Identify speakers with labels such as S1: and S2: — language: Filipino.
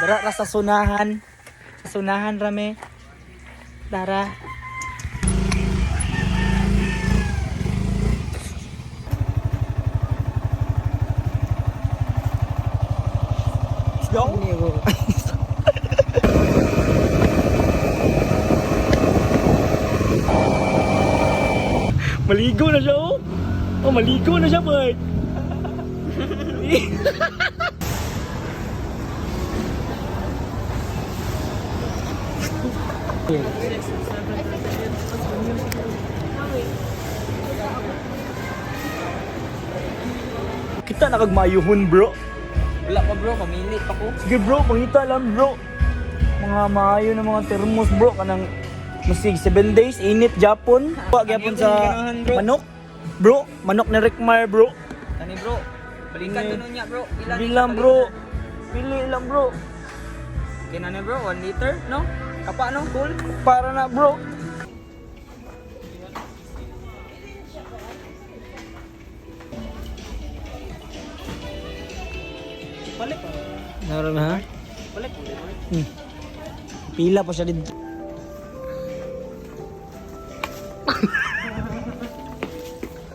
S1: Dara ra sa sunahan. Sa sunahan rame. Tara. Let's go. Maligo na siya, oh. Oh, maligo na siya, boy. Kita nakagmayuhon, bro.
S2: Wala pa bro, pamili pa ko.
S1: Sige, bro, pangita lang, bro. Mga maayo na mga termos, bro. Kanang masig 7 days, init, Japon. Wag yapon sa manok. Bro, manok ni Rickmar, bro.
S2: Kani bro, balikan doon niya bro.
S1: Pili lang, bro. Pili lang, bro.
S2: Kinane bro, 1 liter, no? Kapa no, cool.
S1: Para na, bro.
S2: Balik.
S1: Naroon ha?
S2: Balik.
S1: Pila pa siya dito.